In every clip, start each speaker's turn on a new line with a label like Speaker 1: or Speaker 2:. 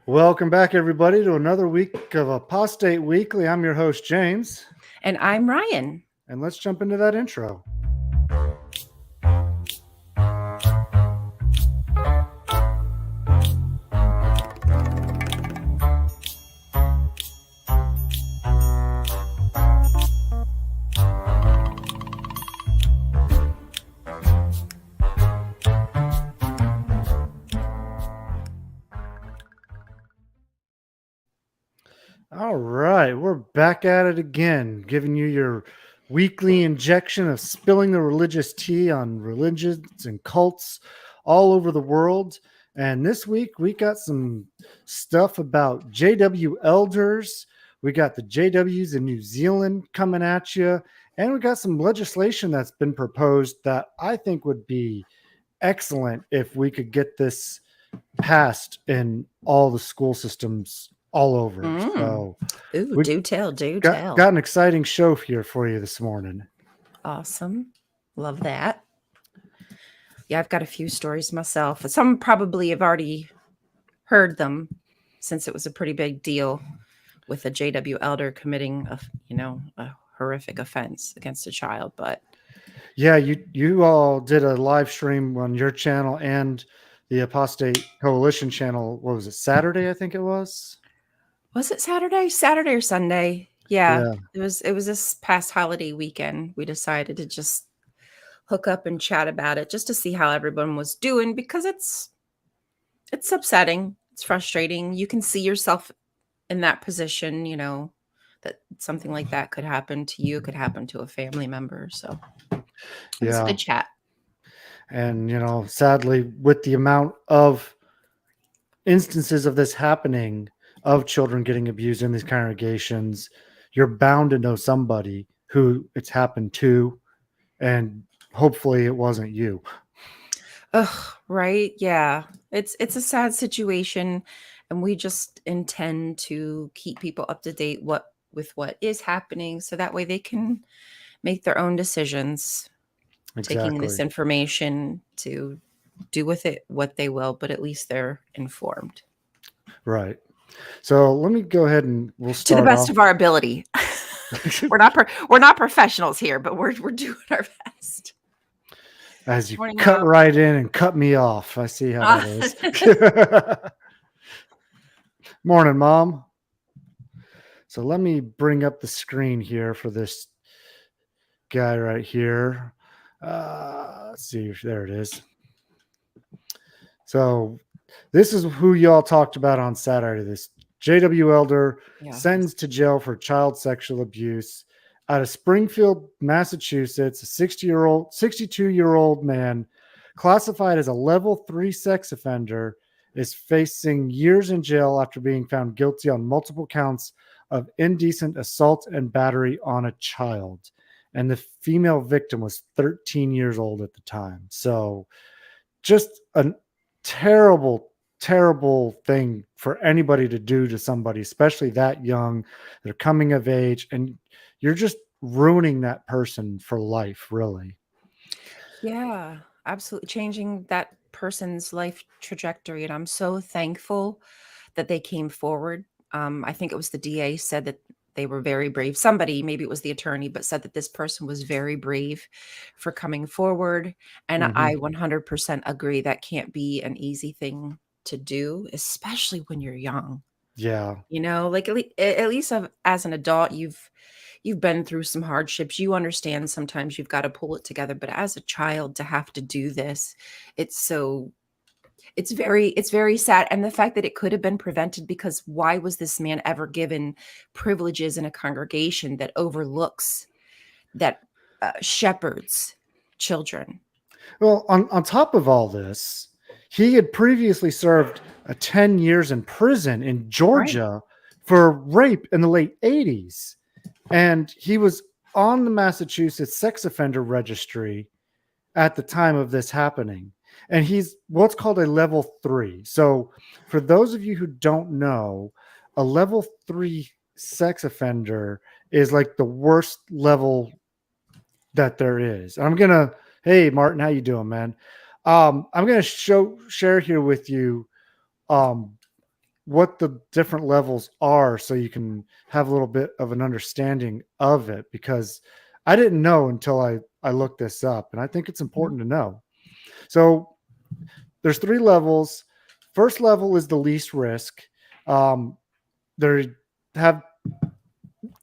Speaker 1: Welcome back, everybody, to another week of Apostate Weekly. I'm your host, James,
Speaker 2: And I'm Ryan.
Speaker 1: and let's jump into that intro. All right, we're back at it again, giving you your weekly injection of spilling the religious tea on religions and cults all over the world. And this week we got some stuff about JW elders. We got the JWs in New Zealand coming at you. And we got some legislation that's been proposed that I think would be excellent if we could get this passed in all the school systems all over. So
Speaker 2: Ooh,
Speaker 1: we
Speaker 2: do tell.
Speaker 1: got an exciting show here for you this morning.
Speaker 2: Awesome. Love that. Yeah, I've got a few stories myself. Some probably have already heard them since it was a pretty big deal with a JW elder committing a horrific offense against a child. But
Speaker 1: yeah, you all did a live stream on your channel and the Apostate Coalition channel. What was it, Saturday? I think it was.
Speaker 2: Was it Saturday? Saturday or Sunday? Yeah,
Speaker 1: Yeah,
Speaker 2: it was this past holiday weekend. We decided to just hook up and chat about it just to see how everyone was doing, because it's upsetting. It's frustrating. You can see yourself in that position, that something like that could happen to you, could happen to a family member. So it was a good chat.
Speaker 1: And sadly, with the amount of instances of this happening, of children getting abused in these congregations, you're bound to know somebody who it's happened to, and hopefully it wasn't you.
Speaker 2: Ugh, right. Yeah. It's a sad situation, and we just intend to keep people up to date with what is happening, so that way they can make their own decisions, taking
Speaker 1: Exactly.
Speaker 2: this information to do with it what they will, but at least they're informed.
Speaker 1: Right. So let me go ahead and we'll
Speaker 2: To the
Speaker 1: start
Speaker 2: best
Speaker 1: off.
Speaker 2: of our ability. We're not professionals here, but we're doing our best.
Speaker 1: As you
Speaker 2: Morning,
Speaker 1: cut
Speaker 2: Mom.
Speaker 1: right in and cut me off. I see how that is. Morning, Mom. So let me bring up the screen here for this guy right here. Let's see. There it is. So this is who y'all talked about on Saturday. This JW elder
Speaker 2: Yeah.
Speaker 1: sentenced to jail for child sexual abuse out of Springfield, Massachusetts. A 62-year-old man classified as a level 3 sex offender is facing years in jail after being found guilty on multiple counts of indecent assault and battery on a child. And the female victim was 13 years old at the time. So just a terrible, terrible thing for anybody to do to somebody, especially that young. They're coming of age, and you're just ruining that person for life, really.
Speaker 2: Yeah, absolutely changing that person's life trajectory. And I'm so thankful that they came forward. I think it was the DA said that they were very brave. Somebody, maybe it was the attorney, but said that this person was very brave for coming forward. And I 100% agree that can't be an easy thing to do, especially when you're young.
Speaker 1: Yeah.
Speaker 2: Like at least as an adult, you've been through some hardships. You understand sometimes you've got to pull it together, but as a child to have to do this, it's very sad. And the fact that it could have been prevented, because why was this man ever given privileges in a congregation that overlooks, that shepherds children?
Speaker 1: Well, on top of all this, he had previously served 10 years in prison in
Speaker 2: Right.
Speaker 1: Georgia for rape in the late 80s. And he was on the Massachusetts sex offender registry at the time of this happening. And he's what's called a level 3. So for those of you who don't know, a level 3 sex offender is like the worst level that there is. Hey Martin, how you doing, man? I'm gonna share here with you what the different levels are so you can have a little bit of an understanding of it, because I didn't know until I looked this up, and I think it's important to know. So there's 3 levels. First level is the least risk. They have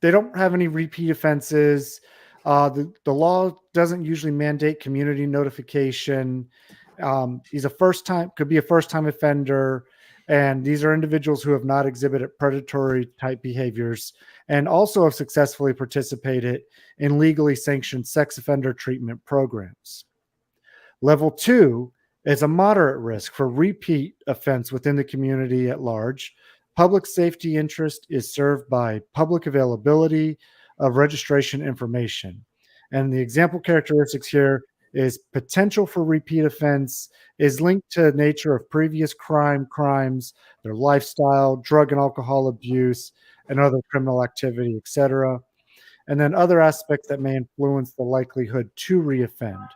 Speaker 1: they don't have any repeat offenses. The law doesn't usually mandate community notification. He's could be a first time offender. And these are individuals who have not exhibited predatory type behaviors and also have successfully participated in legally sanctioned sex offender treatment programs. Level 2 is a moderate risk for repeat offense within the community at large. Public safety interest is served by public availability of registration information. And the example characteristics here is potential for repeat offense is linked to nature of previous crimes, their lifestyle, drug and alcohol abuse, and other criminal activity, etc. And then other aspects that may influence the likelihood to reoffend.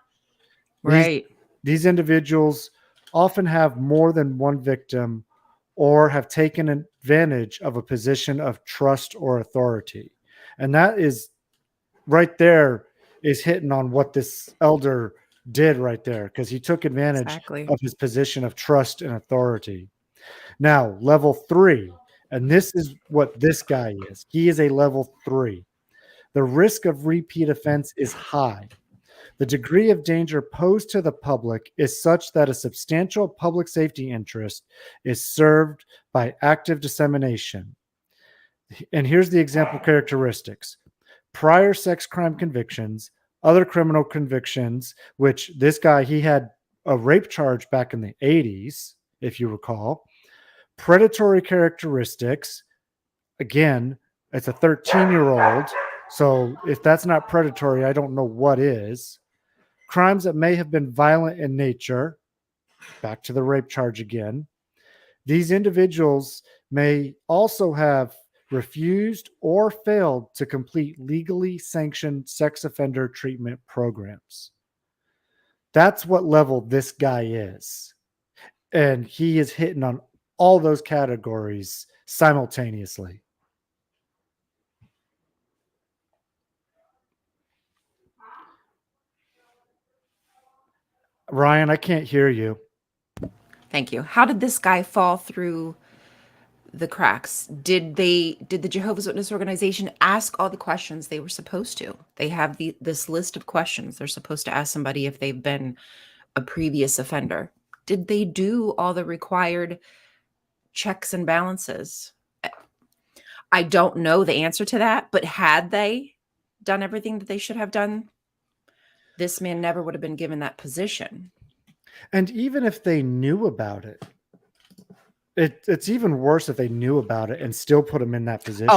Speaker 1: These
Speaker 2: Right.
Speaker 1: these individuals often have more than one victim or have taken advantage of a position of trust or authority. And that is right there is hitting on what this elder did right there, because he took advantage
Speaker 2: Exactly.
Speaker 1: of his position of trust and authority. Now, level 3, and this is what this guy is. He is a level 3. The risk of repeat offense is high. The degree of danger posed to the public is such that a substantial public safety interest is served by active dissemination. And here's the example characteristics: prior sex crime convictions, other criminal convictions, which this guy, he had a rape charge back in the 80s, if you recall, predatory characteristics. Again, it's a 13-year-old. So if that's not predatory, I don't know what is. Crimes that may have been violent in nature, back to the rape charge again. These individuals may also have refused or failed to complete legally sanctioned sex offender treatment programs. That's what level this guy is. And he is hitting on all those categories simultaneously. Ryan, I can't hear you.
Speaker 2: Thank you. How did this guy fall through the cracks? Did the Jehovah's Witness organization ask all the questions they were supposed to? They have this list of questions they're supposed to ask somebody if they've been a previous offender. Did they do all the required checks and balances? I don't know the answer to that, but had they done everything that they should have done, this man never would have been given that position.
Speaker 1: And even if they knew about it, it's even worse if they knew about it and still put him in that position.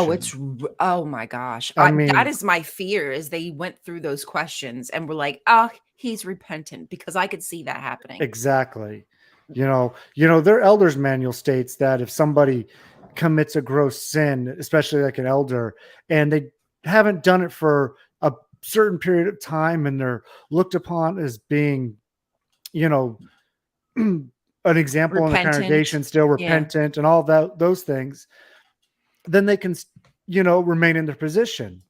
Speaker 2: Oh my gosh.
Speaker 1: I
Speaker 2: That
Speaker 1: mean,
Speaker 2: is my fear, is they went through those questions and were like, oh, he's repentant, because I could see that happening.
Speaker 1: exactly. Their elders manual states that if somebody commits a gross sin, especially like an elder, and they haven't done it for a certain period of time and they're looked upon as being, an example in the
Speaker 2: Repentant.
Speaker 1: congregation, still
Speaker 2: Yeah.
Speaker 1: repentant and all those things, then they can, remain in their position.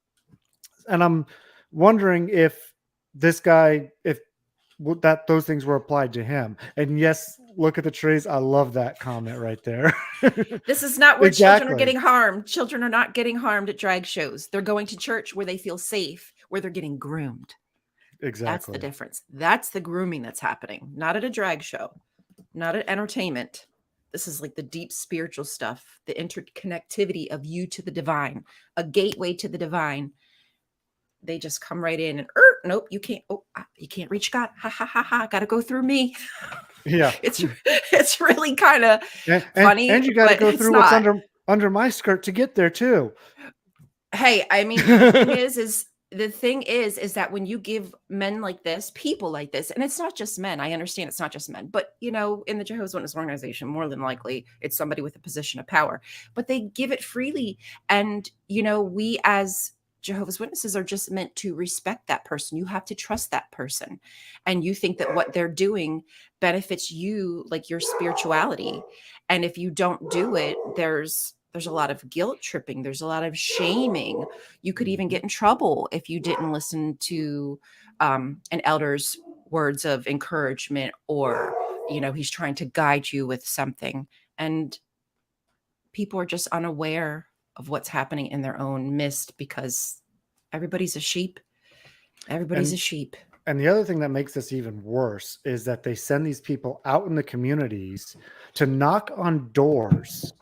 Speaker 1: And I'm wondering if this guy, if that those things were applied to him. And yes, look at the trees. I love that comment right there.
Speaker 2: This is not where children are
Speaker 1: Exactly.
Speaker 2: getting harmed. Children are not getting harmed at drag shows. They're going to church where they feel safe, where they're getting groomed. That's the
Speaker 1: Exactly.
Speaker 2: difference. That's the grooming that's happening, not at a drag show, not at entertainment. This is like the deep spiritual stuff, the interconnectivity of you to the divine, a gateway to the divine. They just come right in and nope, you can't. Oh, you can't reach God. Ha ha ha ha. Got to go through me.
Speaker 1: Yeah.
Speaker 2: It's really kind of funny,
Speaker 1: and you got to
Speaker 2: but
Speaker 1: go
Speaker 2: it's
Speaker 1: through what's
Speaker 2: not.
Speaker 1: under my skirt to get there too.
Speaker 2: Hey, I mean, the thing is that when you give men like this, people like this, and it's not just men. I understand it's not just men, but in the Jehovah's Witness organization, more than likely it's somebody with a position of power, but they give it freely. And we as Jehovah's Witnesses are just meant to respect that person. You have to trust that person. And you think that what they're doing benefits you, like your spirituality. And if you don't do it, there's a lot of guilt tripping, there's a lot of shaming. You could even get in trouble if you didn't listen to an elder's words of encouragement, or he's trying to guide you with something. And people are just unaware of what's happening in their own midst because everybody's a sheep. Everybody's a sheep.
Speaker 1: And the other thing that makes this even worse is that they send these people out in the communities to knock on doors.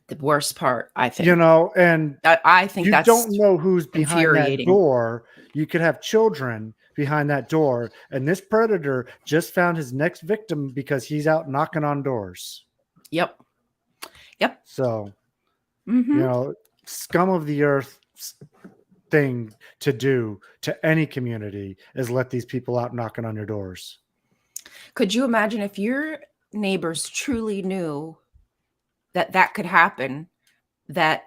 Speaker 2: The worst part, I think.
Speaker 1: And
Speaker 2: I think
Speaker 1: you
Speaker 2: that's
Speaker 1: don't know who's behind that
Speaker 2: infuriating.
Speaker 1: door. You could have children behind that door, and this predator just found his next victim because he's out knocking on doors.
Speaker 2: Yep.
Speaker 1: So, scum of the earth thing to do to any community is let these people out knocking on your doors.
Speaker 2: Could you imagine if your neighbors truly knew that could happen, that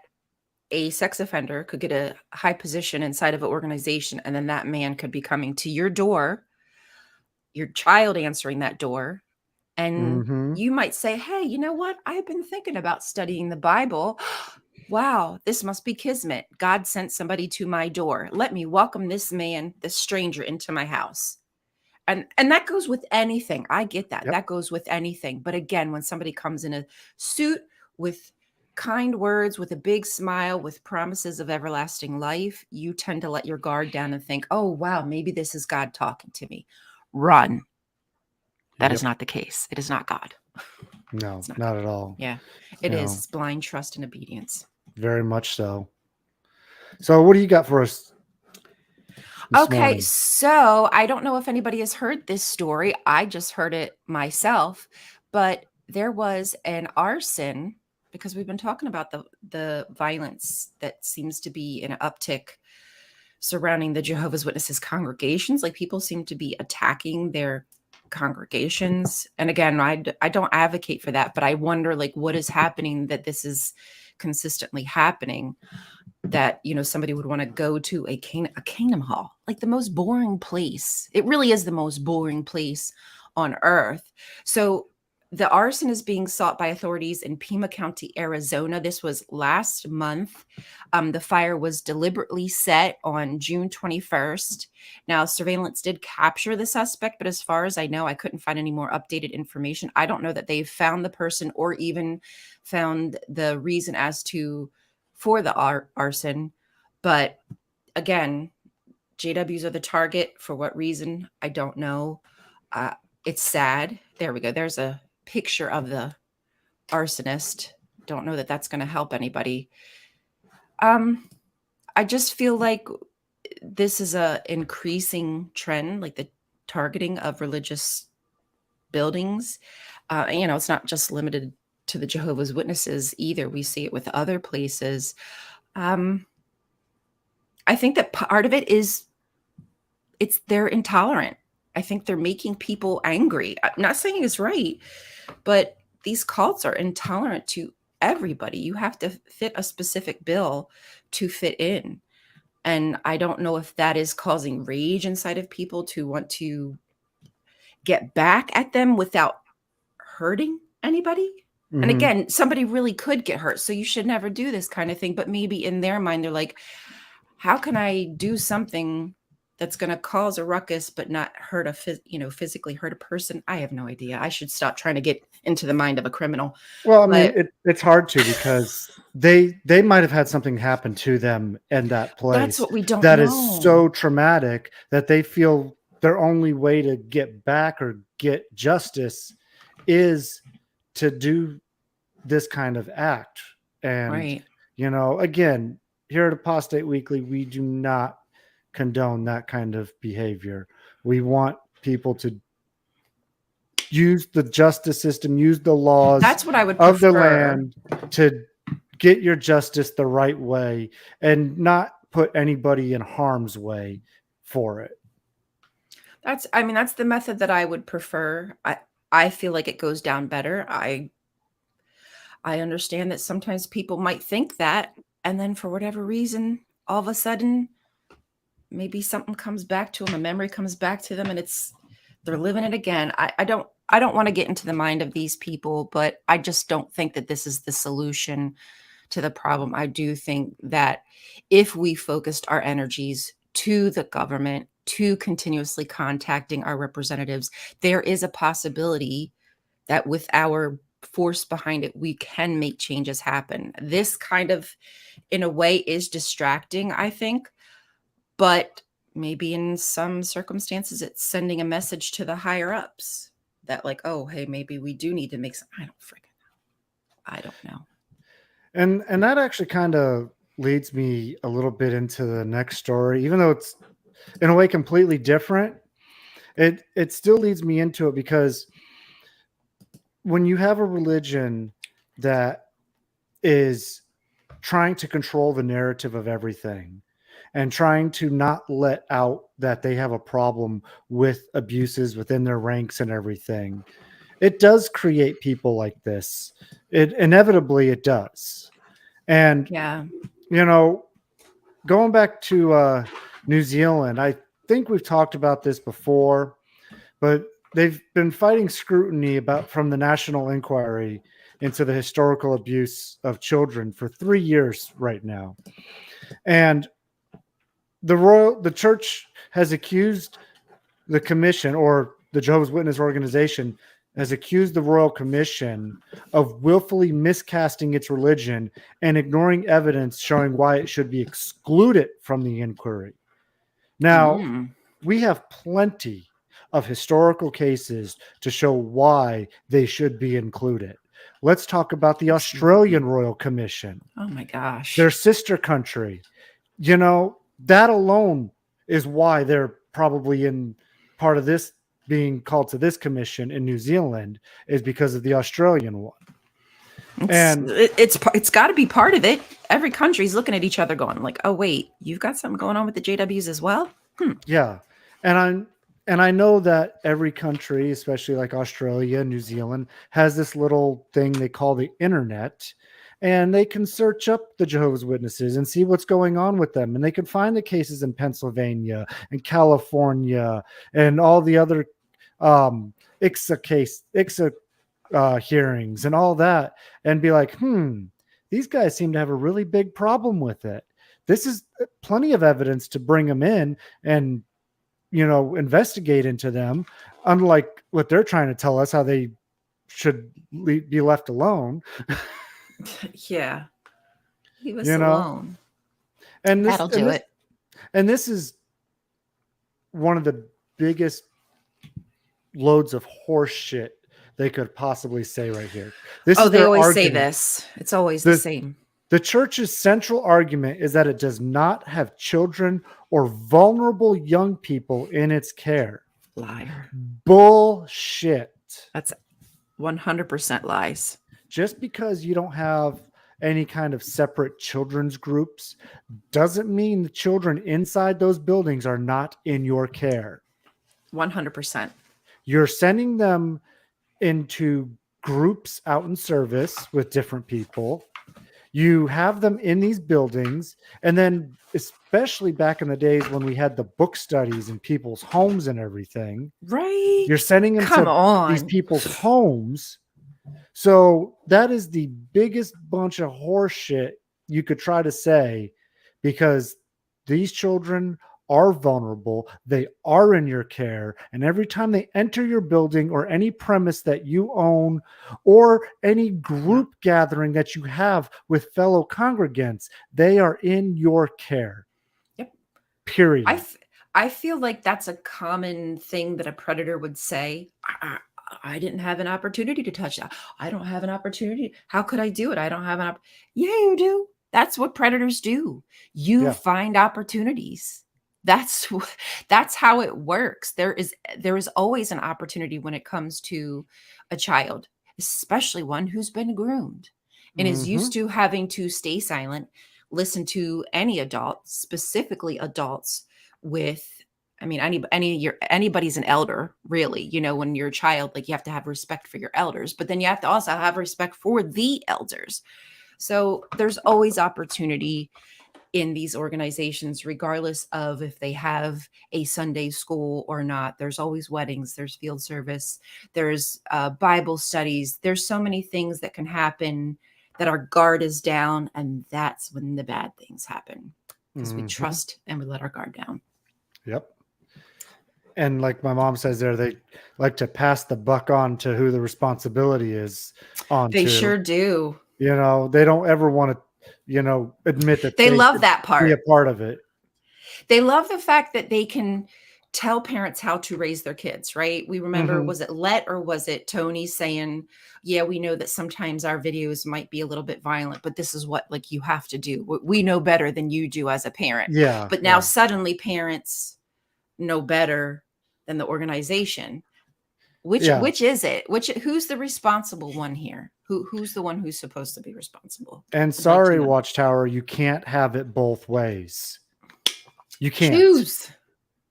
Speaker 2: a sex offender could get a high position inside of an organization, and then that man could be coming to your door, your child answering that door, and you might say, hey, you know what? I've been thinking about studying the Bible. Wow, this must be kismet. God sent somebody to my door. Let me welcome this man, this stranger, into my house. And that goes with anything. I get that.
Speaker 1: Yep.
Speaker 2: That goes with anything. But again, when somebody comes in a suit with kind words, with a big smile, with promises of everlasting life, you tend to let your guard down and think, oh, wow, maybe this is God talking to me. Run. That is not the case. It is not God.
Speaker 1: No, not at all.
Speaker 2: Yeah, it is. It's blind trust and obedience.
Speaker 1: Very much so. So what do you got for us?
Speaker 2: Okay, so I don't know if anybody has heard this story. I just heard it myself, but there was an arson, because we've been talking about the violence that seems to be in an uptick surrounding the Jehovah's Witnesses congregations. Like, people seem to be attacking their congregations. And again, I don't advocate for that, but I wonder, like, what is happening that this is consistently happening, that somebody would want to go to a kingdom hall, like the most boring place. It really is the most boring place on earth. So the arson is being sought by authorities in Pima County, Arizona. This was last month. The fire was deliberately set on June 21st. Now, surveillance did capture the suspect, but as far as I know, I couldn't find any more updated information. I don't know that they've found the person or even found the reason for the arson. But again, JWs are the target. For what reason? I don't know. It's sad. There we go. There's a picture of the arsonist. Don't know that that's going to help anybody. I just feel like this is a increasing trend, like the targeting of religious buildings. It's not just limited to the Jehovah's Witnesses either. We see it with other places. I think that part of it is they're intolerant. I think they're making people angry. I'm not saying it's right, but these cults are intolerant to everybody. You have to fit a specific bill to fit in. And I don't know if that is causing rage inside of people to want to get back at them without hurting anybody. And again, somebody really could get hurt, so you should never do this kind of thing. But maybe in their mind, they're like, how can I do something that's going to cause a ruckus but not hurt physically hurt a person? I have no idea. I should stop trying to get into the mind of a criminal.
Speaker 1: Well, I mean, it's hard to, because they might have had something happen to them in that place.
Speaker 2: That's what we don't
Speaker 1: know. That is so traumatic that they feel their only way to get back or get justice is to do this kind of act. And, again, here at Apostate Weekly, we do not condone that kind of behavior. We want people to use the justice system, use the laws
Speaker 2: That's what I would
Speaker 1: of
Speaker 2: prefer.
Speaker 1: the land to get your justice the right way and not put anybody in harm's way for it.
Speaker 2: That's the method that I would prefer. I feel like it goes down better. I understand that sometimes people might think that, and then for whatever reason, all of a sudden maybe something comes back to them, a memory comes back to them, and they're living it again. I don't want to get into the mind of these people, but I just don't think that this is the solution to the problem. I do think that if we focused our energies to the government, to continuously contacting our representatives, there is a possibility that with our force behind it, we can make changes happen. This kind of, in a way, is distracting, I think, but maybe in some circumstances, it's sending a message to the higher ups that, like, oh, hey, maybe we do need to make some. I don't freaking know. I don't know.
Speaker 1: And that actually kind of leads me a little bit into the next story, even though it's in a way completely different. It still leads me into it because when you have a religion that is trying to control the narrative of everything and trying to not let out that they have a problem with abuses within their ranks and everything, it does create people like this. It inevitably it does. And
Speaker 2: Yeah.
Speaker 1: you know, going back to New Zealand, I think we've talked about this before, but they've been fighting scrutiny from the National Inquiry into the historical abuse of children for 3 years right now. And the church has accused the commission, or the Jehovah's Witness organization has accused the Royal Commission of willfully miscasting its religion and ignoring evidence showing why it should be excluded from the inquiry. Now, we have plenty of historical cases to show why they should be included. Let's talk about the Australian Royal Commission.
Speaker 2: Oh my gosh.
Speaker 1: Their sister country. You know, that alone is why they're probably in part of this being called to this commission in New Zealand, is because of the Australian one.
Speaker 2: It's got to be part of it. Every country's looking at each other going like, oh wait, you've got something going on with the JWs as well.
Speaker 1: Yeah. And I know that every country, especially like Australia, New Zealand, has this little thing they call the internet, and they can search up the Jehovah's Witnesses and see what's going on with them. And they can find the cases in Pennsylvania and California and all the other ICSA hearings and all that, and be like, these guys seem to have a really big problem with it. This is plenty of evidence to bring them in and, investigate into them, unlike what they're trying to tell us how they should be left alone.
Speaker 2: Yeah. Leave us alone.
Speaker 1: And
Speaker 2: that'll do it.
Speaker 1: And this is one of the biggest loads of horse shit they could possibly say right here.
Speaker 2: They always say this. It's always the same.
Speaker 1: The church's central argument is that it does not have children or vulnerable young people in its care.
Speaker 2: Liar.
Speaker 1: Bullshit.
Speaker 2: That's 100% lies.
Speaker 1: Just because you don't have any kind of separate children's groups doesn't mean the children inside those buildings are not in your care.
Speaker 2: 100%.
Speaker 1: You're sending them into groups out in service with different people. You have them in these buildings, and then especially back in the days when we had the book studies in people's homes and everything,
Speaker 2: right?
Speaker 1: You're sending them to these people's homes. So that is the biggest bunch of horse shit you could try to say, because these children are vulnerable. They are in your care. And every time they enter your building or any premise that you own or any group gathering that you have with fellow congregants, they are in your care.
Speaker 2: Yep.
Speaker 1: Period.
Speaker 2: I feel like that's a common thing that a predator would say. I didn't have an opportunity to touch that. I don't have an opportunity. How could I do it? I don't have an Yeah, you do. That's what predators do. You find opportunities. That's how it works. There is always an opportunity when it comes to a child, especially one who's been groomed and is used to having to stay silent, listen to any adult, specifically adults with, anybody's an elder, really. When you're a child, like, you have to have respect for your elders, but then you have to also have respect for the elders. So there's always opportunity. in these organizations, regardless of if they have a Sunday school or not. There's always weddings, there's field service, there's Bible studies. There's so many things that can happen that our guard is down. And that's when the bad things happen, because we trust and we let our guard down.
Speaker 1: Yep. And like my mom says there, they like to pass the buck on to who the responsibility is on.
Speaker 2: They sure do.
Speaker 1: You know, they don't ever want to, you know, admit that
Speaker 2: they love that part.
Speaker 1: Be a part of it.
Speaker 2: They love the fact that they can tell parents how to raise their kids, right? We remember, was it Let or was it Tony saying, yeah, we know that sometimes our videos might be a little bit violent, but this is what like you have to do. We know better than you do as a parent.
Speaker 1: Yeah.
Speaker 2: But now suddenly parents know better than the organization. Which is it? Who's the responsible one here? Who's the one who's supposed to be responsible?
Speaker 1: And sorry, Watchtower, you can't have it both ways. You can't.
Speaker 2: Choose.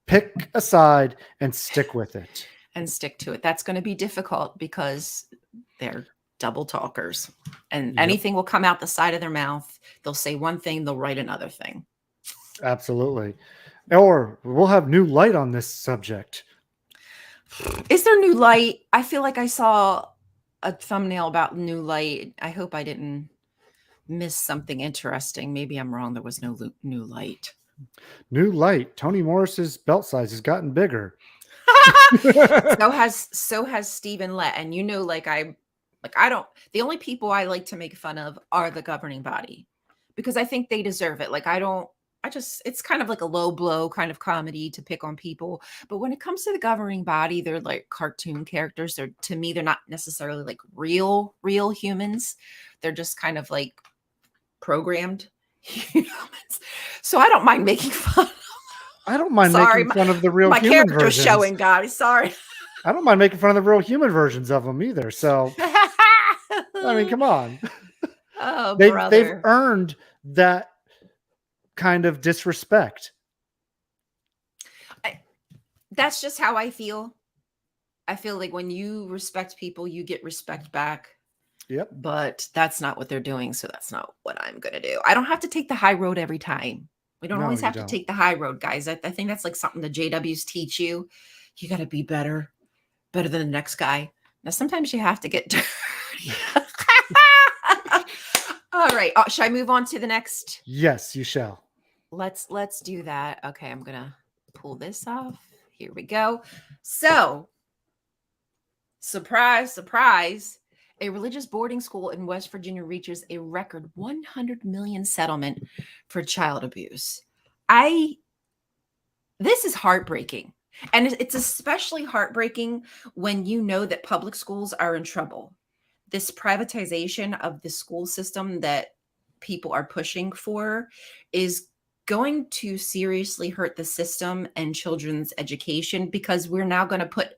Speaker 1: Pick a side and stick with it.
Speaker 2: And stick to it. That's going to be difficult because they're double talkers. And anything will come out the side of their mouth. They'll say one thing, they'll write another thing.
Speaker 1: Absolutely. Or we'll have new light on this subject.
Speaker 2: Is there new light? I feel like I saw a thumbnail about new light. I hope I didn't miss something interesting. Maybe I'm wrong. There was no new light.
Speaker 1: New light. Toni Morris's belt size has gotten bigger.
Speaker 2: So has Stephen Lett. And you know, the only people I like to make fun of are the governing body, because I think they deserve it. Like, it's kind of like a low blow kind of comedy to pick on people. But when it comes to the governing body, they're like cartoon characters. To me, they're not necessarily like real humans. They're just kind of like programmed humans. So I don't mind making fun.
Speaker 1: I don't mind making fun of the real human versions. My character's
Speaker 2: showing, guys. Sorry.
Speaker 1: I don't mind making fun of the real human versions of them either. So, I mean, come on.
Speaker 2: Oh,
Speaker 1: they've earned that kind of disrespect.
Speaker 2: That's just how I feel. I feel like when you respect people, you get respect back.
Speaker 1: Yep.
Speaker 2: But that's not what they're doing. So that's not what I'm going to do. I don't have to take the high road every time. We don't always have to take the high road, guys. I think that's like something the JWs teach you. You got to be better than the next guy. Now, sometimes you have to get dirty. All right. Should I move on to the next?
Speaker 1: Yes, you shall.
Speaker 2: Let's do that. Okay, I'm gonna pull this off. Here we go. So, surprise, surprise, a religious boarding school in West Virginia reaches a record 100 million settlement for child abuse. This is heartbreaking. And it's especially heartbreaking when you know that public schools are in trouble. This privatization of the school system that people are pushing for is going to seriously hurt the system and children's education, because we're now going to put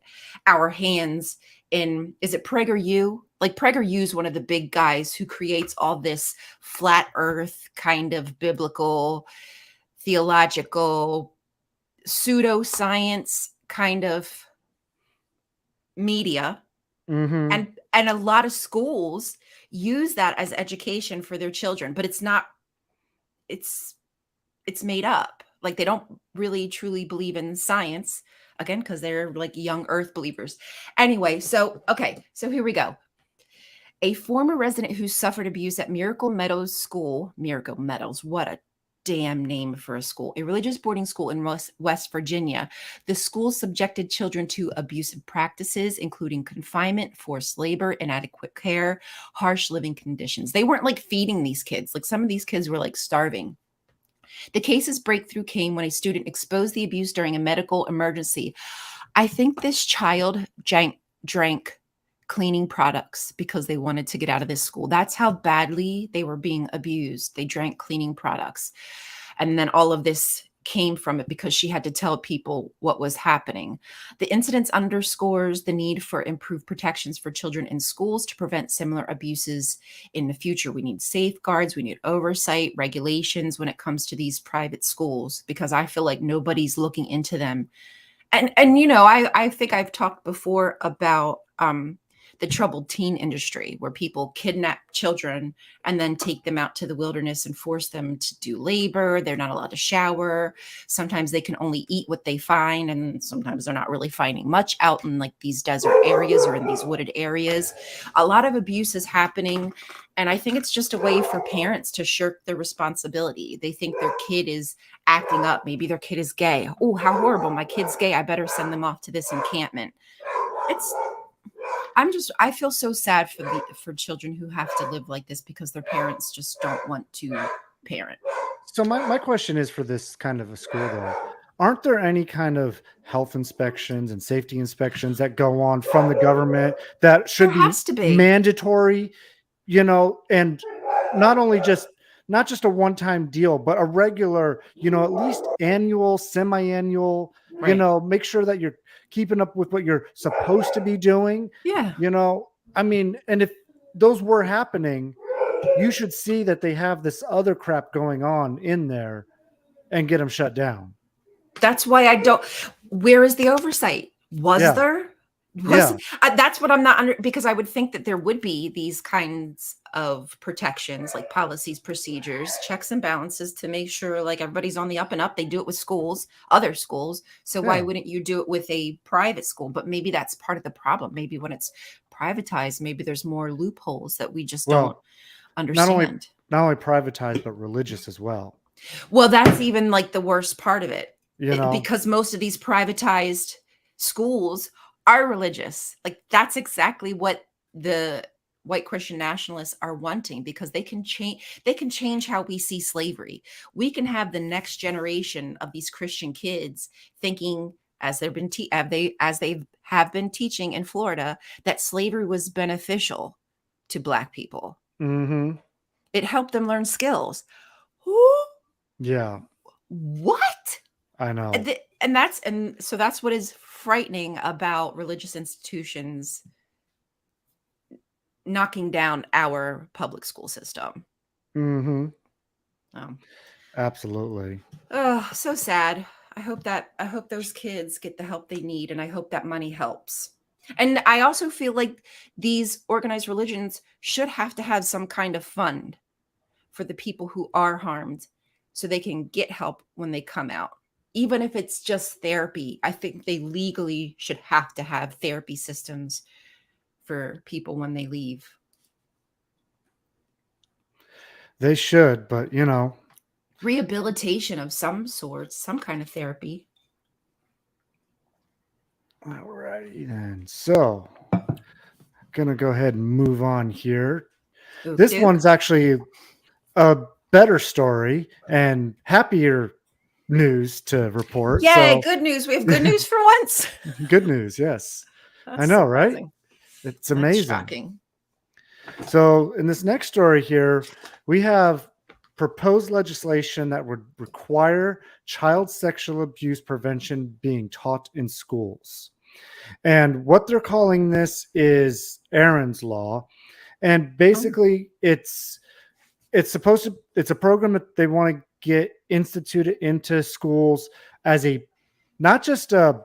Speaker 2: our hands in, is it PragerU? Like, PragerU is one of the big guys who creates all this flat earth kind of biblical, theological, pseudoscience kind of media. And a lot of schools use that as education for their children, but it's made up. Like, they don't really truly believe in science, again, because they're like young earth believers. Anyway, so here we go. A former resident who suffered abuse at Miracle Meadows School, Miracle Meadows, what a damn name for a school, a religious boarding school in West Virginia. The school subjected children to abusive practices, including confinement, forced labor, inadequate care, harsh living conditions. They weren't like feeding these kids. Like, some of these kids were like starving. The case's breakthrough came when a student exposed the abuse during a medical emergency. I think this child drank cleaning products because they wanted to get out of this school. That's how badly they were being abused. They drank cleaning products. And then all of this came from it because she had to tell people what was happening. The incident underscores the need for improved protections for children in schools to prevent similar abuses in the future. We need safeguards, we need oversight, regulations when it comes to these private schools, because I feel like nobody's looking into them. And you know, I think I've talked before about the troubled teen industry, where people kidnap children and then take them out to the wilderness and force them to do labor. They're not allowed to shower. Sometimes they can only eat what they find, and sometimes they're not really finding much out in like these desert areas or in these wooded areas. A lot of abuse is happening, and I think it's just a way for parents to shirk their responsibility. They think their kid is acting up. Maybe their kid is gay. Oh, how horrible. My kid's gay. I better send them off to this encampment. It's I feel so sad for children who have to live like this because their parents just don't want to parent.
Speaker 1: So my question is for this kind of a school though. Aren't there any kind of health inspections and safety inspections that go on from the government that should
Speaker 2: There
Speaker 1: be
Speaker 2: has to be.
Speaker 1: mandatory, and not just a one-time deal, but a regular, at least annual, semi-annual,
Speaker 2: Right.
Speaker 1: make sure that you're keeping up with what you're supposed to be doing,
Speaker 2: Yeah.
Speaker 1: I mean, and if those were happening, you should see that they have this other crap going on in there and get them shut down.
Speaker 2: That's why I don't. Where is the oversight? Was
Speaker 1: Yeah.
Speaker 2: there?
Speaker 1: Yeah.
Speaker 2: That's what I'm not under, because I would think that there would be these kinds of protections, like policies, procedures, checks and balances to make sure like everybody's on the up and up. They do it with schools, other schools. So why
Speaker 1: Yeah.
Speaker 2: wouldn't you do it with a private school? But maybe that's part of the problem. Maybe when it's privatized, maybe there's more loopholes that we just don't
Speaker 1: Well, not only
Speaker 2: understand.
Speaker 1: not only privatized, but religious as well.
Speaker 2: Well, that's even like the worst part of it,
Speaker 1: You know,
Speaker 2: because most of these privatized schools are religious. Like that's exactly what the white Christian nationalists are wanting, because they can change how we see slavery. We can have the next generation of these Christian kids thinking, as they have been teaching in Florida, that slavery was beneficial to Black people.
Speaker 1: hmm
Speaker 2: It helped them learn skills. Who?
Speaker 1: yeah,
Speaker 2: What?
Speaker 1: I know.
Speaker 2: And so that's what is frightening about religious institutions knocking down our public school system.
Speaker 1: hmm
Speaker 2: Um,
Speaker 1: Absolutely.
Speaker 2: oh, so sad. I hope those kids get the help they need, and I hope that money helps. And I also feel like these organized religions should have to have some kind of fund for the people who are harmed, so they can get help when they come out. Even if it's just therapy, I think they legally should have to have therapy systems for people when they leave.
Speaker 1: They should, but
Speaker 2: Rehabilitation of some sort, some kind of therapy.
Speaker 1: alrighty then. So, gonna go ahead and move on here. This
Speaker 2: Okey-doke.
Speaker 1: one's actually a better story and happier news to report.
Speaker 2: Yay,
Speaker 1: So,
Speaker 2: good news. We have good news for once.
Speaker 1: good news, yes.
Speaker 2: That's
Speaker 1: I know, right?
Speaker 2: surprising.
Speaker 1: It's
Speaker 2: That's
Speaker 1: amazing.
Speaker 2: shocking.
Speaker 1: So, in this next story here, we have proposed legislation that would require child sexual abuse prevention being taught in schools. And what they're calling this is Aaron's Law. And basically, it's a program that they want to get instituted into schools as a not just a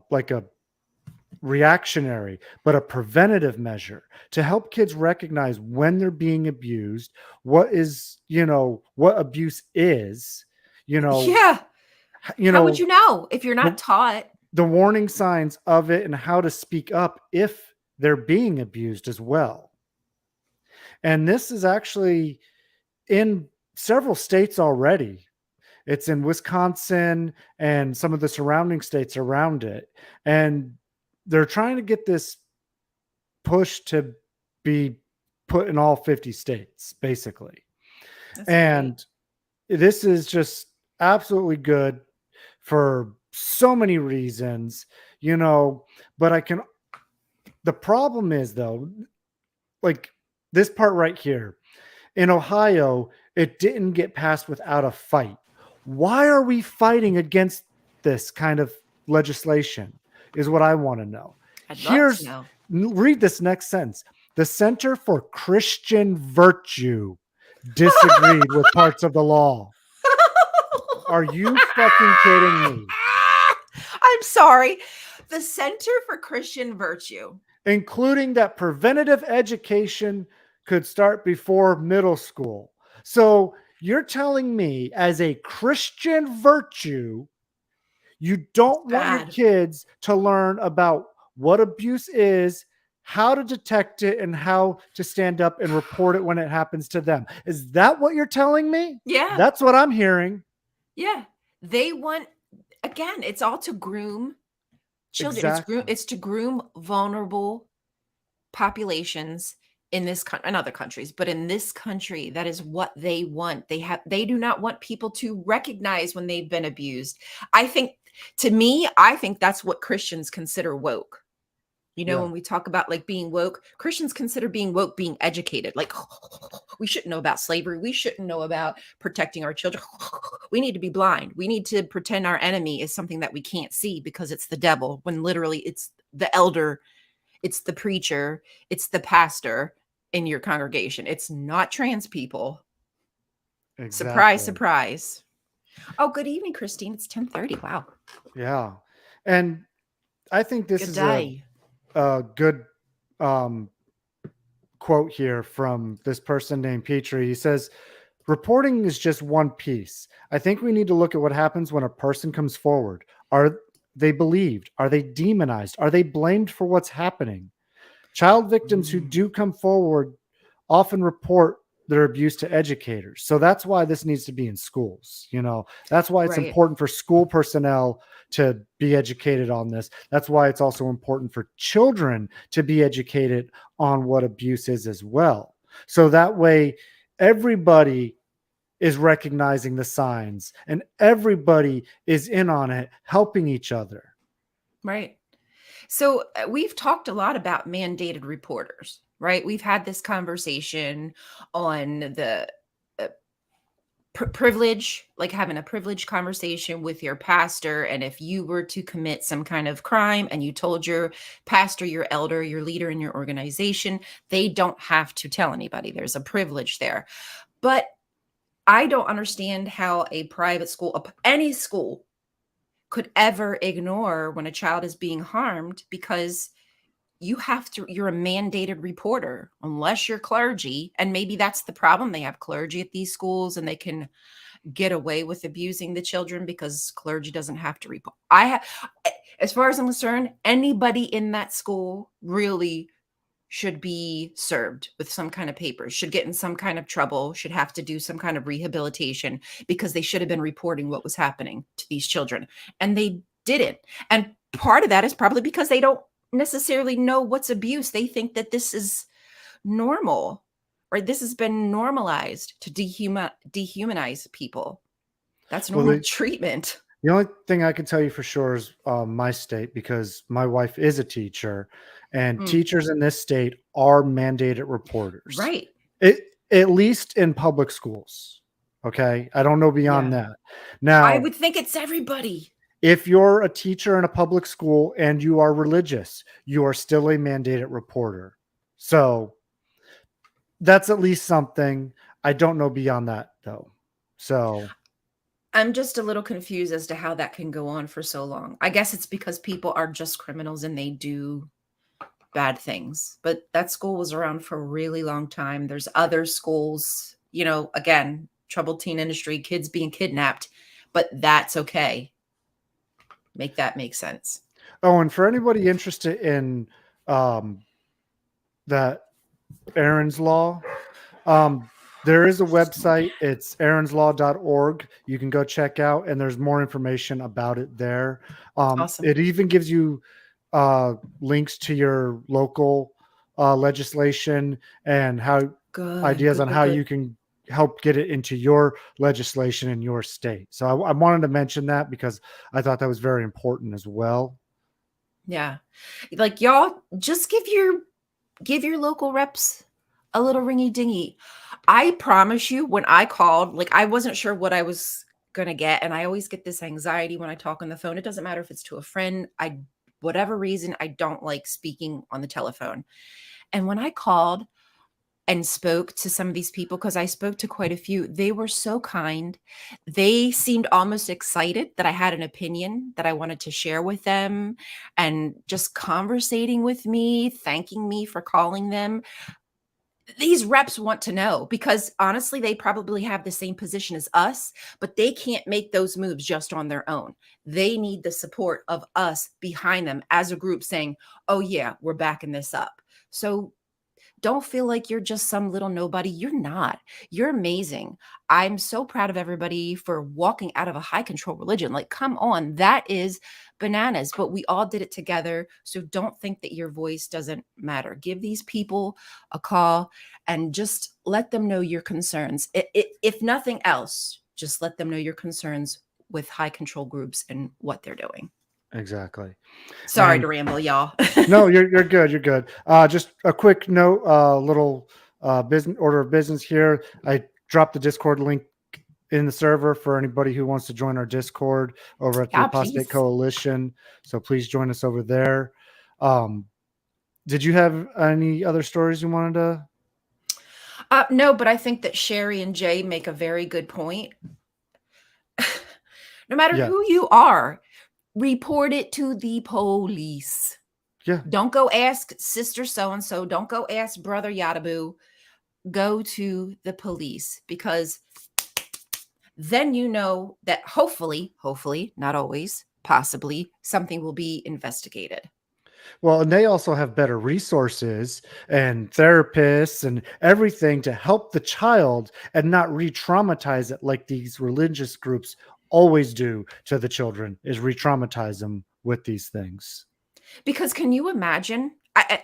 Speaker 1: like a reactionary, but a preventative measure to help kids recognize when they're being abused, what abuse is,
Speaker 2: Yeah. How would you know if you're not taught?
Speaker 1: the warning signs of it and how to speak up if they're being abused as well. And this is actually in several states already. It's in Wisconsin and some of the surrounding states around it. And they're trying to get this push to be put in all 50 states, basically.
Speaker 2: That's
Speaker 1: And this is just absolutely good for so many reasons, but the problem is though, like this part right here in Ohio, it didn't get passed without a fight. Why are we fighting against this kind of legislation is what I want to know.
Speaker 2: I'd love to know.
Speaker 1: Read this next sentence. The Center for Christian Virtue disagreed with parts of the law. Are you fucking kidding me?
Speaker 2: I'm sorry. The Center for Christian Virtue.
Speaker 1: including that preventative education could start before middle school. So you're telling me, as a Christian virtue, you
Speaker 2: It's
Speaker 1: don't want your
Speaker 2: bad.
Speaker 1: kids to learn about what abuse is, how to detect it, and how to stand up and report it when it happens to them. Is that what you're telling me?
Speaker 2: Yeah.
Speaker 1: That's what I'm hearing.
Speaker 2: Yeah. They want, again, it's all to groom children.
Speaker 1: Exactly.
Speaker 2: It's to groom vulnerable populations in this in other countries, but in this country, that is what they want. They do not want people to recognize when they've been abused. I think, to me, I think that's what Christians consider woke.
Speaker 1: Yeah.
Speaker 2: When we talk about like being woke, Christians consider being woke being educated. Like, we shouldn't know about slavery. We shouldn't know about protecting our children. We need to be blind. We need to pretend our enemy is something that we can't see because it's the devil, when literally it's the elder, it's the preacher, it's the pastor in your congregation. It's not trans people. Surprise,
Speaker 1: Exactly.
Speaker 2: surprise. Oh, good evening, Christine. It's 10:30. Wow.
Speaker 1: Yeah. And I think this
Speaker 2: Good
Speaker 1: is
Speaker 2: day.
Speaker 1: a good um, quote here from this person named Petrie. He says, reporting is just one piece. I think we need to look at what happens when a person comes forward. Are they believed? Are they demonized? Are they blamed for what's happening? Child victims who do come forward often report their abuse to educators. So that's why this needs to be in schools. That's why it's
Speaker 2: Right.
Speaker 1: important for school personnel to be educated on this. That's why it's also important for children to be educated on what abuse is as well. So that way, everybody is recognizing the signs and everybody is in on it, helping each other.
Speaker 2: Right. So we've talked a lot about mandated reporters, right? We've had this conversation on the uh, privilege, like having a privileged conversation with your pastor. And if you were to commit some kind of crime and you told your pastor, your elder, your leader in your organization, they don't have to tell anybody. There's a privilege there. But I don't understand how a private school, any school, could ever ignore when a child is being harmed, because you're a mandated reporter unless you're clergy. And maybe that's the problem. They have clergy at these schools and they can get away with abusing the children because clergy doesn't have to report. As far as I'm concerned, anybody in that school really should be served with some kind of papers, should get in some kind of trouble, should have to do some kind of rehabilitation, because they should have been reporting what was happening to these children. And they didn't. And part of that is probably because they don't necessarily know what's abuse. They think that this is normal, or this has been normalized to dehumanize people. That's
Speaker 1: Well,
Speaker 2: normal treatment.
Speaker 1: the only thing I can tell you for sure is my state, because my wife is a teacher, and
Speaker 2: Mm,
Speaker 1: teachers in this state are mandated reporters,
Speaker 2: right.
Speaker 1: it, at least in public schools. Okay. I don't know beyond
Speaker 2: Yeah.
Speaker 1: that.
Speaker 2: I
Speaker 1: Now,
Speaker 2: would think it's everybody.
Speaker 1: if you're a teacher in a public school and you are religious, you are still a mandated reporter. So that's at least something. I don't know beyond that though. So
Speaker 2: I'm just a little confused as to how that can go on for so long. I guess it's because people are just criminals and they do bad things. But that school was around for a really long time. There's other schools, again, troubled teen industry, kids being kidnapped, but that's okay. Make that make sense.
Speaker 1: oh, and for anybody interested in um, that Aaron's Law, um, there is a website. It's aaronslaw.org. You can go check out, and there's more information about it there.
Speaker 2: Awesome.
Speaker 1: It even gives you links to your local legislation and how
Speaker 2: Good,
Speaker 1: ideas
Speaker 2: good,
Speaker 1: on
Speaker 2: good,
Speaker 1: how
Speaker 2: good.
Speaker 1: you can help get it into your legislation in your state. So I wanted to mention that because I thought that was very important as well.
Speaker 2: Yeah. Like, y'all just give your local reps a little ringy dingy. I promise you, when I called, like, I wasn't sure what I was going to get. And I always get this anxiety when I talk on the phone. It doesn't matter if it's to a friend. Whatever reason, I don't like speaking on the telephone. And when I called, and spoke to some of these people, because I spoke to quite a few. They were so kind. They seemed almost excited that I had an opinion that I wanted to share with them, and just conversating with me, thanking me for calling them. These reps want to know, because honestly, they probably have the same position as us, but they can't make those moves just on their own. They need the support of us behind them as a group saying, oh, yeah, we're backing this up. So don't feel like you're just some little nobody. You're not. You're amazing. I'm so proud of everybody for walking out of a high control religion. Like, come on, that is bananas. But we all did it together. So don't think that your voice doesn't matter. Give these people a call and just let them know your concerns. If nothing else, just let them know your concerns with high control groups and what they're doing.
Speaker 1: Exactly.
Speaker 2: Sorry
Speaker 1: And
Speaker 2: to ramble, y'all.
Speaker 1: no, you're good. You're good. Just a quick note, little business order of business here. I dropped the Discord link in the server for anybody who wants to join our Discord over at the
Speaker 2: Yeah,
Speaker 1: Apostate
Speaker 2: please.
Speaker 1: Coalition. So please join us over there. Did you have any other stories you wanted to?
Speaker 2: No, but I think that Sherry and Jay make a very good point. No matter
Speaker 1: Yeah.
Speaker 2: who you are, report it to the police.
Speaker 1: Yeah.
Speaker 2: Don't go ask sister so and so. Don't go ask brother Yadaboo. Go to the police, because then you know that hopefully, not always, possibly, something will be investigated.
Speaker 1: Well, and they also have better resources and therapists and everything to help the child and not re-traumatize it like these religious groups always do to the children, is re-traumatize them with these things.
Speaker 2: Because can you imagine?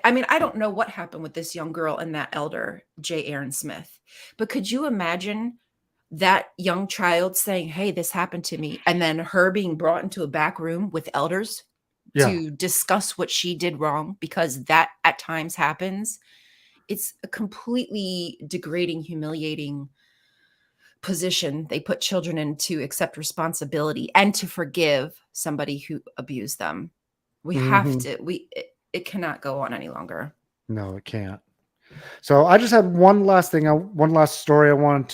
Speaker 2: I mean, I don't know what happened with this young girl and that elder, J. Aaron Smith, but could you imagine that young child saying, hey, this happened to me, and then her being brought into a back room with elders
Speaker 1: Yeah.
Speaker 2: to discuss what she did wrong, because that at times happens? It's a completely degrading, humiliating position they put children in, to accept responsibility and to forgive somebody who abused them. We have
Speaker 1: Hmm.
Speaker 2: to, it cannot go on any longer.
Speaker 1: No, it can't. So I just had one last thing, one last story I wanted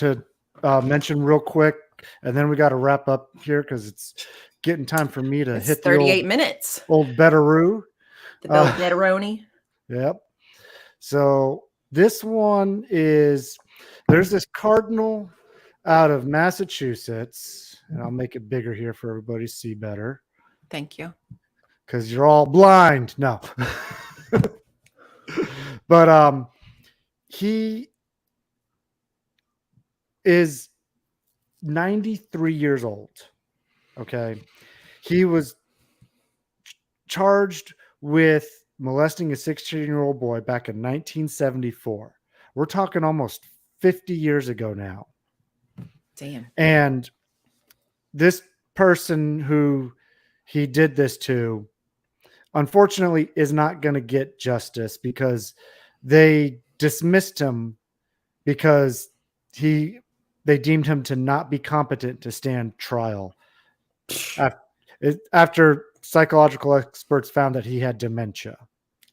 Speaker 1: to mention real quick, and then we got to wrap up here because it's getting time for me to
Speaker 2: It's
Speaker 1: hit the
Speaker 2: 38 minutes.
Speaker 1: old Betteroo.
Speaker 2: The
Speaker 1: Uh,
Speaker 2: Belderoni.
Speaker 1: yep. So this one is, there's this Cardinal out of Massachusetts, and I'll make it bigger here for everybody to see better
Speaker 2: Thank you.
Speaker 1: because you're all blind. No. But he is 93 years old. Okay. He was charged with molesting a 16-year-old boy back in 1974. We're talking almost 50 years ago now.
Speaker 2: Damn.
Speaker 1: And this person who he did this to, unfortunately, is not going to get justice because they dismissed him because they deemed him to not be competent to stand trial after psychological experts found that he had dementia.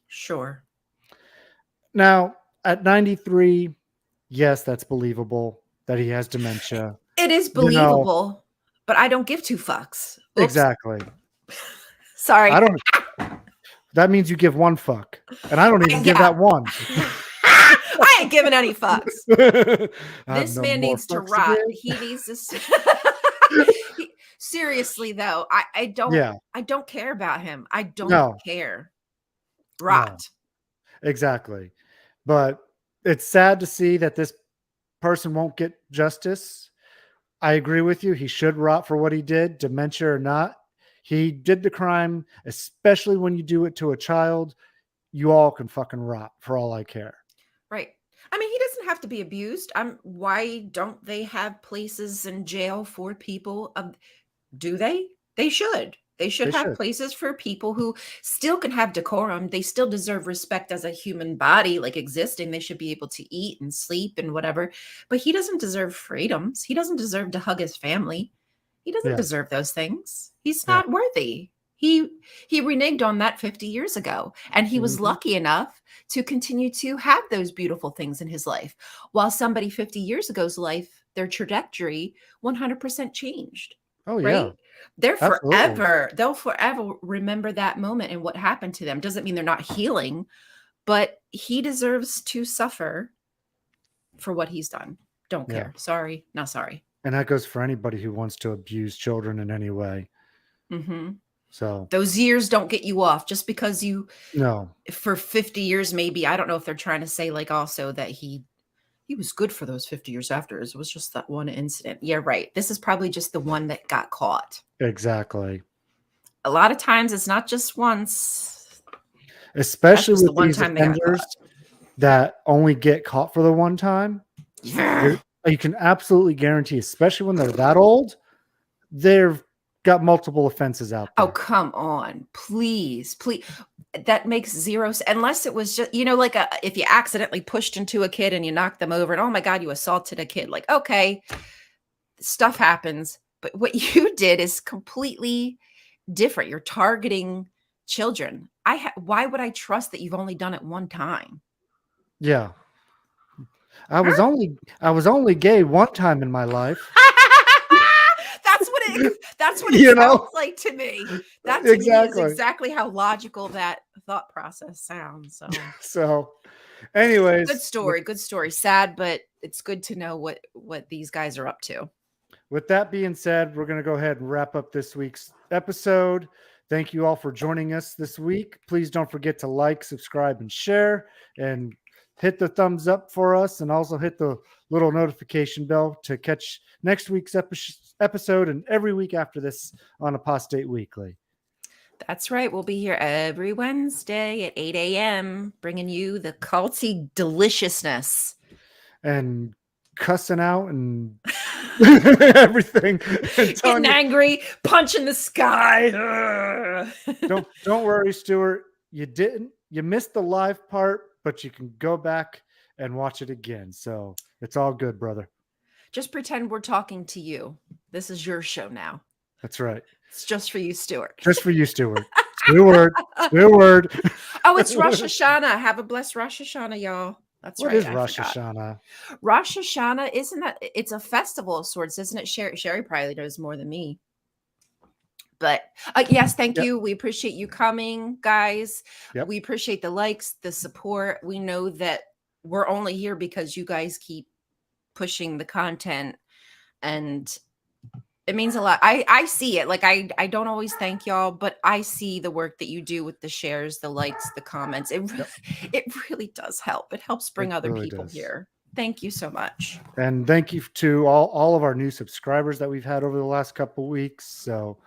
Speaker 2: Sure.
Speaker 1: Now, at 93, yes, that's believable that he has dementia.
Speaker 2: It is
Speaker 1: You know,
Speaker 2: believable, but I don't give two fucks. Oops.
Speaker 1: exactly.
Speaker 2: Sorry.
Speaker 1: I don't. That means you give one fuck, and I don't even give
Speaker 2: Yeah.
Speaker 1: that one.
Speaker 2: I ain't giving any fucks.
Speaker 1: I have
Speaker 2: This
Speaker 1: no
Speaker 2: man
Speaker 1: more
Speaker 2: needs to
Speaker 1: fucks
Speaker 2: rot.
Speaker 1: give.
Speaker 2: He needs to. Seriously though, I don't.
Speaker 1: Yeah.
Speaker 2: I don't care about him. I don't
Speaker 1: No.
Speaker 2: care.
Speaker 1: No.
Speaker 2: Rot.
Speaker 1: Exactly. But it's sad to see that this person won't get justice. I agree with you. He should rot for what he did, dementia or not. He did the crime, especially when you do it to a child. You all can fucking rot for all I care.
Speaker 2: Right. I mean, he doesn't have to be abused. Why don't they have places in jail for people? Do they? They should. They should
Speaker 1: They
Speaker 2: have
Speaker 1: should.
Speaker 2: places for people who still can have decorum. They still deserve respect as a human body, like existing. They should be able to eat and sleep and whatever. But he doesn't deserve freedoms. He doesn't deserve to hug his family. He doesn't
Speaker 1: Yeah.
Speaker 2: deserve those things. He's
Speaker 1: Yeah.
Speaker 2: not worthy. He reneged on that 50 years ago, and he was
Speaker 1: Mhm.
Speaker 2: lucky enough to continue to have those beautiful things in his life. While somebody 50 years ago's life, their trajectory 100% changed,
Speaker 1: Oh yeah,
Speaker 2: right?
Speaker 1: absolutely.
Speaker 2: They'll forever remember that moment and what happened to them. Doesn't mean they're not healing, but he deserves to suffer for what he's done. Don't
Speaker 1: Yeah.
Speaker 2: care. Sorry, not sorry.
Speaker 1: And that goes for anybody who wants to abuse children in any way.
Speaker 2: Hmm.
Speaker 1: So,
Speaker 2: Those years don't get you off just because you,
Speaker 1: no,
Speaker 2: for 50 years, maybe. I don't know if they're trying to say, like, also that he was good for those 50 years after. It was just that one incident. Yeah, right. This is probably just the one that got caught.
Speaker 1: exactly.
Speaker 2: A lot of times it's not just once. That's
Speaker 1: Especially
Speaker 2: just
Speaker 1: with
Speaker 2: the one
Speaker 1: these
Speaker 2: time they got
Speaker 1: offenders
Speaker 2: caught.
Speaker 1: that only get caught for the one time,
Speaker 2: Yeah.
Speaker 1: you can absolutely guarantee, especially when they're that old, they've got multiple offenses out
Speaker 2: Oh,
Speaker 1: there.
Speaker 2: come on. Please, please. That makes zero sense. Unless it was just, like if you accidentally pushed into a kid and you knocked them over and, oh my God, you assaulted a kid. Like, okay, stuff happens. But what you did is completely different. You're targeting children. Why would I trust that you've only done it one time?
Speaker 1: Yeah. I was
Speaker 2: Huh?
Speaker 1: only gay one time in my life.
Speaker 2: That's what it
Speaker 1: You
Speaker 2: sounds
Speaker 1: know?
Speaker 2: like to me. That to me is
Speaker 1: Exactly.
Speaker 2: exactly how logical that thought process sounds. So
Speaker 1: So, anyways,
Speaker 2: good story, good story. Sad, but it's good to know what these guys are up to.
Speaker 1: with that being said, we're going to go ahead and wrap up this week's episode. Thank you all for joining us this week. Please don't forget to like, subscribe, and share, and hit the thumbs up for us, and also hit the little notification bell to catch next week's episode and every week after this on Apostate Weekly.
Speaker 2: That's right. We'll be here every Wednesday at 8 a.m. bringing you the culty deliciousness.
Speaker 1: And cussing out and everything, and telling
Speaker 2: Getting
Speaker 1: you,
Speaker 2: angry, punching the sky.
Speaker 1: don't worry, Stuart. You missed the live part, but you can go back and watch it again. So it's all good, brother.
Speaker 2: Just pretend we're talking to you. This is your show now.
Speaker 1: That's right.
Speaker 2: It's just for you, Stuart.
Speaker 1: Just for you, Stuart. Stuart. Stuart.
Speaker 2: Oh, it's Rosh Hashanah. Have a blessed Rosh Hashanah, y'all. That's
Speaker 1: What
Speaker 2: right.
Speaker 1: is
Speaker 2: I
Speaker 1: Rosh
Speaker 2: forgot.
Speaker 1: Hashanah?
Speaker 2: Rosh Hashanah, isn't that? It's a festival of sorts, isn't it? Sherry probably knows more than me. But yes, thank
Speaker 1: Yep.
Speaker 2: you. We appreciate you coming, guys.
Speaker 1: Yep.
Speaker 2: We appreciate the likes, the support. We know that we're only here because you guys keep pushing the content, and it means a lot. I see it. Like I don't always thank y'all, but I see the work that you do with the shares, the likes, the comments.
Speaker 1: Yep.
Speaker 2: It really does help. It helps bring
Speaker 1: It
Speaker 2: other
Speaker 1: really
Speaker 2: people
Speaker 1: does.
Speaker 2: here. Thank you so much.
Speaker 1: And thank you to all of our new subscribers that we've had over the last couple of weeks. So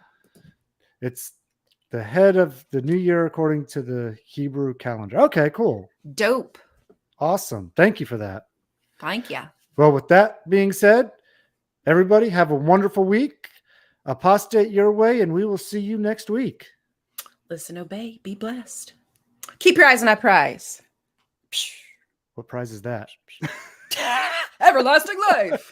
Speaker 1: it's the head of the new year according to the Hebrew calendar. Okay, cool.
Speaker 2: Dope.
Speaker 1: Awesome. Thank you for that.
Speaker 2: Thank you.
Speaker 1: Well, with that being said, everybody have a wonderful week. Apostate your way, and we will see you next week.
Speaker 2: Listen, obey, be blessed. Keep your eyes on that prize.
Speaker 1: What prize is that?
Speaker 2: Everlasting life.